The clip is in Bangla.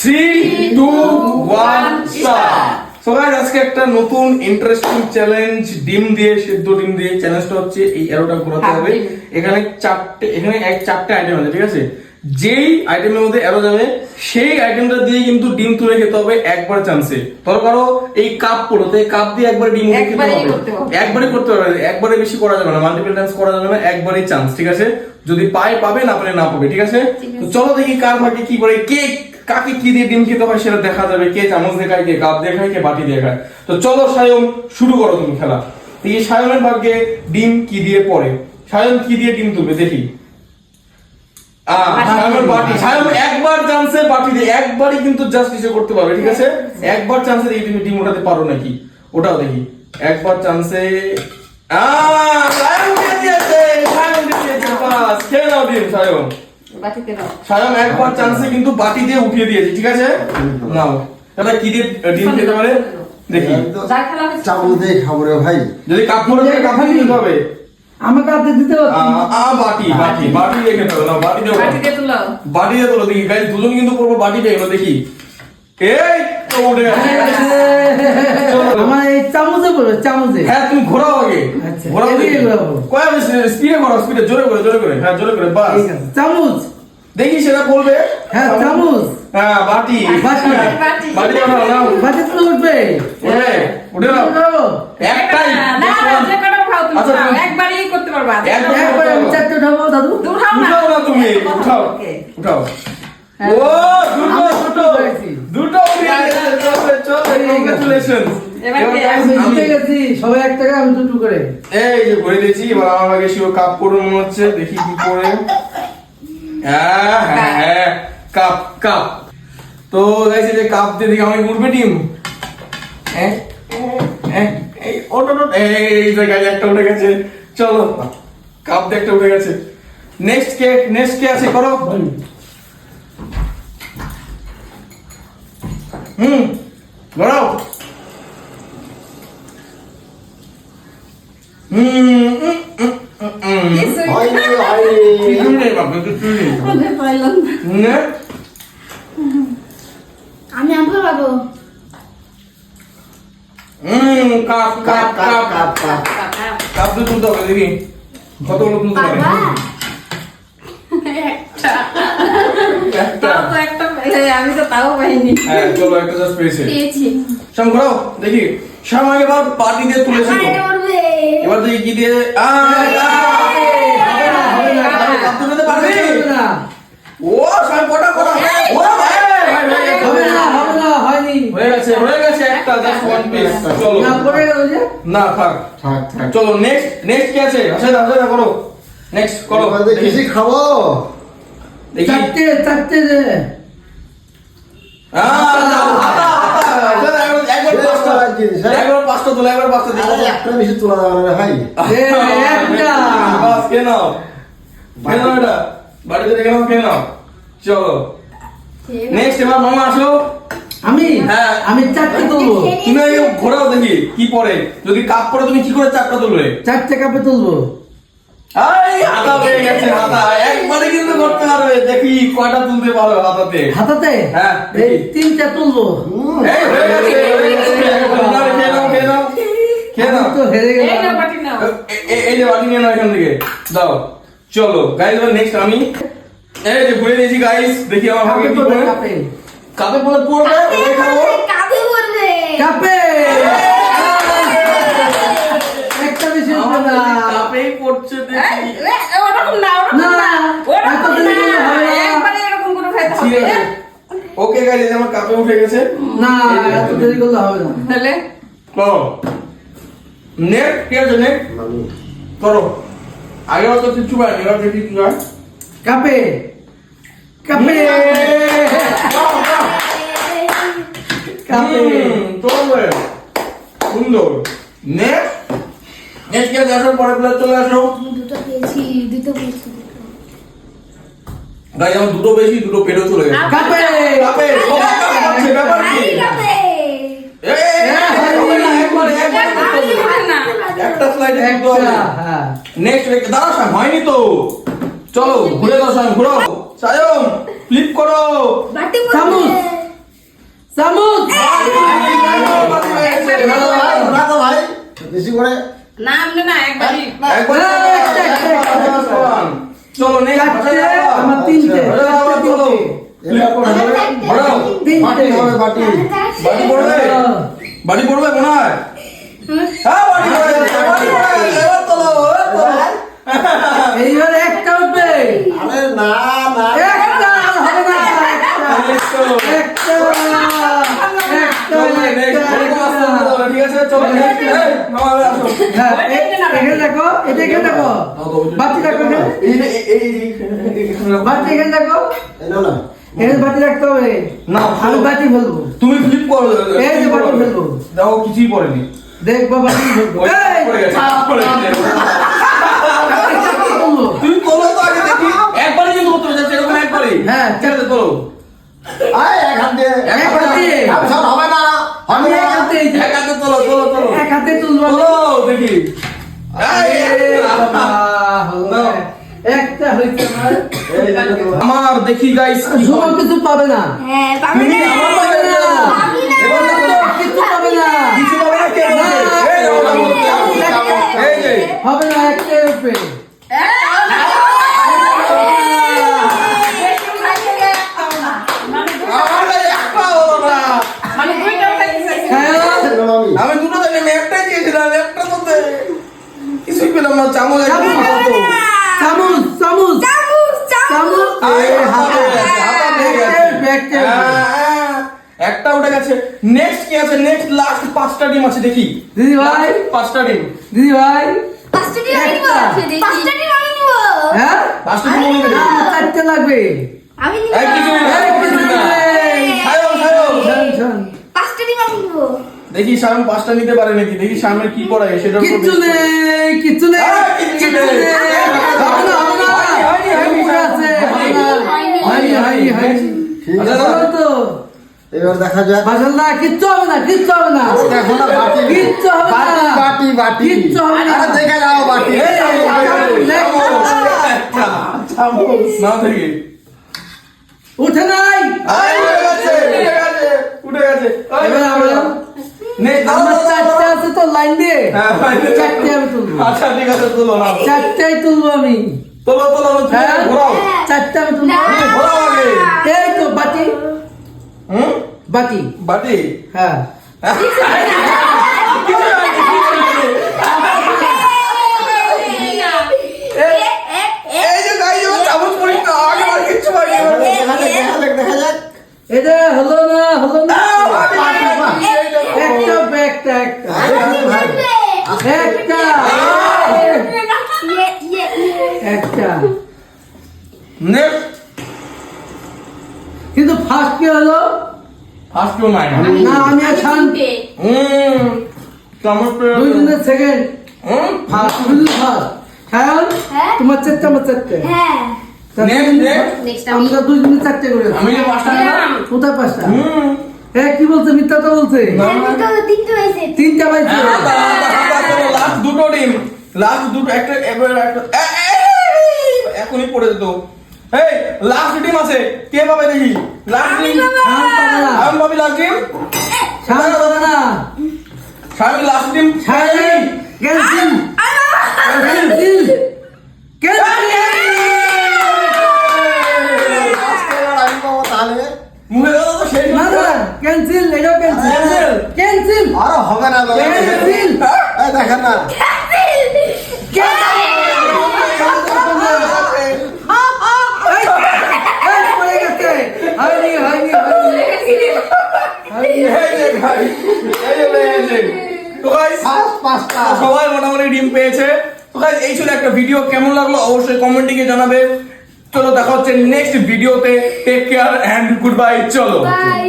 3, 2, 1 স্টার্ট। সো গাইস আজকে একটা নতুন ইন্টারেস্টিং চ্যালেঞ্জ, ডিম দিয়ে সিদ্ধ ডিম দিয়ে। চ্যালেঞ্জটা হচ্ছে এই অ্যারোটা ঘোরাতে হবে। এখানে চারটে আইটেম আছে, ঠিক আছে? যেই আইটেমের মধ্যে অ্যারো যাবে সেই আইটেমটা দিয়ে কিন্তু ডিম তুলে খেতে হবে একবার চান্সে। ধরো কারো এই কাপ পড়োতে কাপ দিয়ে একবারে ডিম খেতে হবে, একবারই করতে হবে, একবারে বেশি করা যাবে না, মাল্টিপল টাইমস করা যাবে না, একবারই চান্স, ঠিক আছে? যদি পায় পাবে, না পারে না পাবে, ঠিক আছে? তো চলো দেখি কার ভাগে কি করে, কে কাকে কি দিয়ে ডিম খেতে হয় সেটা দেখা যাবে। কে চামচ দিয়ে খায়, কে কাপ দিয়ে খায়, কে বাটি দিয়ে খায়। তো চলো সায়ন, শুরু করো তুমি খেলা। এই সায়নের ভাগ্যে ডিম কি দিয়ে পড়ে? সায়ন কি দিয়ে ডিম তুলবে দেখি। সায়ন একবার চান্সে বাটি দিয়ে, একবারই কিন্তু জাস্ট কিছু করতে পারবে, ঠিক আছে? একবার চান্সে দেখি তুমি ডিম ওঠাতে পারো নাকি, ওটাও দেখি। একবার চান্সে সায়ন উঠিয়ে দিয়েছে, সায়ন উঠিয়ে দিয়েছে, বাস খেয়ে নাও ডিম সায়ন। সায়ন একবার চান্সে কিন্তু বাটি দিয়ে উঠিয়ে দিয়েছে, ঠিক আছে? নাও তাহলে কি দিয়ে ডিম খেতে পারে দেখি। চামচ দিয়ে খাবো রে ভাই। যদি কাপ মরে যায় কাপ দিয়ে দিতে হবে, আমাকে হাতে দিতে হবে। বাটি দিয়ে খেতে হবে। নাও বাটি দিয়ে তোলো দেখি। গাইস দুজন কিন্তু করবো বাটি দিয়ে, এগুলো দেখি। এই তো উঠে গেছে। আমার এই চামচে পড়বে, চামচে। হ্যাঁ তুমি ঘোরাও আগে, আচ্ছা, ঘোরাও দেখি। এদিকে ঘোরাবো। কয় স্পিডে ঘোরাও, স্পিডে জোরে করে, হ্যাঁ জোরে করে, বাস। ঠিক আছে, চামচ। দেখি সেটা বলবে। হ্যাঁ চামচ। হ্যাঁ বাটি বাটি। বাটি নাও, নাও বাটি তো উঠবে। উঠে নাও একটাই। আচ্ছা তুমি একবারই করতে পারবা। একবার আমি চারটে উঠাবো দাদু। উঠাও না তুমি, উঠাও উঠাও। ও দুটো দুটো উঠে গেছে। চলো কংগ্রাচুলেশন। আমি জিতে গেছি, সবাই 1 টাকা, আমি 2 করে। এই যে করে দিয়েছি। এবার আমার আগে শিও কাপ করে মনে হচ্ছে, দেখি কি করে। হ্যাঁ কাপ কাপ। তো গাইস এই যে কাপ দিয়ে দেখি আমি উঠবে ডিম। এই ওটা এই জায়গায় একটা উঠে গেছে। চলো কাপ দিয়ে একটা উঠে গেছে। নেক্সট কে আছে করো। ঘোরাও। হয়নি হয়নি। আমি আনতে পারবো। Cup cup cup cup cup দিয়ে তুলতে হবে দেখি কতগুলো তুলতে পারে। আমি তো তাও পাইনি। হ্যাঁ চলো একটা জাস্ট পেয়েছে। পেয়েছি। শাম ঘোরাও দেখি। শাম আগে বার বাটি দিয়ে তুলেছিল, এবার দেখি কি দিয়ে। কাপ তুলতে পারবে না, ও শাম কটা কটা। ও ভাই হবে না, হয়নি। হয়ে গেছে একটা জাস্ট ওয়ান পিস। চলো না, পড়ে গেল যে। না থাক। চলো নেক্সট কি আছে? আসলে করো, নেক্সট করো। বেশি খাবো। দেখি চারটে যে। একবার পাঁচটা তোলা, একবার পাঁচটা দেখো। একটা বেশি তোলা যাবে না ভাই। একটা। বাস খেয়ে নাও, এটা বাড়িতে রেখে নাও, খেয়ে নাও। চলো নেক্সট এবার মামা আসো। আমি হ্যাঁ। আমি চারটে তুলবো। তুমি আগে ঘোরাও দেখি কি পরে। যদি কাপ পরে তুমি কি করে চারটা তুলবে? 4টে কাপে তুলবো। হাতা হয়ে গেছে, হাতা একবারে কিন্তু করতে পারবে। দেখি কয়টা তুলতে পারো হাতাতে। হাতাতে? হ্যাঁ, এই দেখি। 3টে তুলবো। এই হয়ে গেছে। খেয়ে নাও। আমি তো হেরে এই গেলাম। নাও বাটি নাও। এই যে বাটি নিয়ে নাও এখান থেকে, দাও। চলো গাইস এবার নেক্সট আমি এই যে ঘুরে দিয়েছি গাইস। দেখি আমার ভাগে কি পড়ে। কাপে। কাপে পড়বে, ওটাই খাবো। কাপে পড়বে। কাপে। একটা বেশি উঠবে না। কাপেই পড়ছে দেখি। ওরকম না, না, এত দেরি করলে হবে না। একবারে এরকম করে খাইতে ঠিক হবে। আছে ওকে গাইস, আমার কাপে উঠে গেছে। না, এত দেরি করলে হবে না। তাহলে করো নেট, কি আছে নেট করো। আগে তো কিছু পাই, এবার দেখি কি হয়। কাপে। কাপে। কাপে। চলবে সুন্দর। নেক্সট কি আছে? আসো পরে প্লেয়ার চলে আসো। দুটো পেয়েছি। গাইস আমার দুটো বেশি, দুটো পেটও চলে গেছে। কাপে। কাপে সবাই কাপ খাচ্ছে, ব্যাপার কি? আমি কাপে। একটা স্লাইডে একটা, হ্যাঁ। নেক্সট দাঁড়া সাম হয়নি তো। চলো ঘুরে দাও সাম, ঘুরো সায়ন, ফ্লিপ করো। বাটি চামচ। চামচ না তো ভাই বেশি করে না আপনি না একবারই একবার চলো চারটে আমার তিনটে চলো বড়াও বাটি হবে বাটি বাড়ি পড়বে বাড়ি পড়বে মনে হয় হ্যাঁ বাড়ি পড়বে বাড়ি পড়বে এবার তোলো এবার তোলো এইবার একটা উঠবে আরে না না একটা হবে না একটা ঠিক আছে চলো মামা আসো হ্যাঁ এখানে দেখো এটা এখানে দেখো বাতি দেখো বাতি এখানে দেখো না না এখানে বাতি রাখতে হবে না আমি বাতি ফেলবো তুমি ফ্লিপ করো এই যে বাটি ফেলবো দেখো কিছুই পড়েনি দেখবো বাতি ফেলবো ওই এই! পড়ে গেছে পড়ে গেছে এটা কি করবো? তুমি তোলো তো আগে দেখি একবারই কিন্তু করতে যাচ্ছে এরকম একবারই হ্যাঁ, ঠিক আছে তোলো আয় এক হাত দিয়ে এক হাত দিয়ে। সব হবে না আমি হবে এক না হাতে এক হাতে তোলো তোলো তোলো এক হাতে তুলবো তোলো দেখি আরে বাবা, হলো না। একটা হইছে আমার। এই দেখো তো। আমার দেখি গাইস ঝুমা কিছু পাবে না হ্যাঁ পাবে তুমি না আমার পাবে না পাবি না। এবার দেখো কিছু পাবে না কিছু পাবে না কে বলছে এই দেখো এই যে হবে না একটা উঠবে আমার কাছে একটা হলো না মানে দুইটা খাইতে চাইছি হ্যাঁ দেখো আমি। আমি দুটো জানি আমি একটাই দিয়েছিলাম একটা তো কিছুই পেলাম না চামচ একদম ভালো তো চামচ চামচ চামচ চামচ চামচ এই হাতে হাতে পেয়ে গেছে। একটা হ্যাঁ, একটা উঠে গেছে নেক্সট কি আছে নেক্সট লাস্ট পাঁচটা ডিম আছে দেখি দিদি ভাই পাঁচটা ডিম দিদি ভাই পাঁচটা ডিম আমি নিবো একটা। পাঁচটা ডিম আমি নিবো হ্যাঁ পাঁচটা ডিম নিবে না, চারটে লাগবে আমি নিবো এই কিছু না, এই কিছু না। খায়ো খায়ো শোন, শোন। পাঁচটা ডিম আমি নিবো দেখি শাম পাঁচটা নিতে পারে নাকি দেখি শামের কি করায় সেটা কিচ্ছু নেই কিচ্ছু নেই কিচ্ছু কিচ্ছু নেই। নেই হবে না হবে না হয়নি, হয়নি, উপরে আছে হবে না হয়নি হয়নি হয়নি ঠিক আচ্ছা, আছে বলো তো এবার দেখা যাক মাশাআল্লাহ কিচ্ছু হবে না কিচ্ছু হবে না দেখো না বাটি কিচ্ছু হবে না বাটি বাটি বাটি কিচ্ছু হবে না আরে দেখে যাও বাটি এই, একটা, চামচ, নাও দেখি উঠে নাই আয়, উঠে গেছে, উঠে গেছে, উঠে গেছে। ওই, এবার আমরা নে, দাও, আমার দাও, দাও, চারটে দাও। আছে তো লাইন দিয়ে হ্যাঁ, ভাই, চারটে আমি তুলবো আচ্ছা ঠিক আছে তোলো না চারটাই তুলবো আমি তোলো তোলো তুমি হ্যাঁ। ঘোরাও চারটে আমি তুলবো তুমি ঘোরাও আগে এই তো বাটি হুম বাটি বাটি হ্যাঁ এই যে গাই যে চামচ পড়ি না আগে আর কিছু বাকি নেই। দেখা যাক এটা হলো না হলো না বাটি, বাটি। একটা একটা একটা একটা একটা নেক্সট কিন্তু ফার্স্ট কি হলো ফার্স্ট কেউ নাই না আমি আর শান চামচ পেয়ে দুই জনের সেকেন্ড ফার্স্ট বুঝলি ফার্স্ট শায়ন হ্যাঁ? তোমার চারটে আমার চারটে হ্যাঁ নেক্সট আমি আমরা দুইজনে চারটে করে আমি যে পাঁচটা নিলাম কোথায় পাঁচটা হুম কি বলছে মিথ্যা তো বলছে না। তিনটে হয়েছে তিনটা পাইছে লাস্ট দুটো ডিম লাস্ট দুটো একটা এবার একটা এখনই পড়ে যেত এই লাস্ট ডিম আছে কে পাবে দেখি লাস্ট ডিম শান পাবে না আমি পাবি লাস্ট ডিম শান পাবে না স্বামী লাস্ট ডিম শায়ন ক্যান্সেল ক্যান্সেল ক্যান্সেল আজকে এবার আমি পাবো তাহলে মুখে দাও তো সেই না না ক্যান্সেল এটাও ক্যান্সেল Cancel? ক্যান্সেল আরো হবে না দাদা। ক্যান্সেল এই দেখেন না পড়ে গেছে হয়নি হয়নি হয়নি এই যে ভাই এই যে পেয়েছে তো গাইস ফার্স্ট পাঁচটা সবাই মোটামুটি ডিম পেয়েছে তো গাইস এই ছিল একটা ভিডিও কেমন লাগলো অবশ্যই কমেন্টে গিয়ে জানাবে চলো দেখা হচ্ছে নেক্সট ভিডিওতে take care and good bye চলো বাই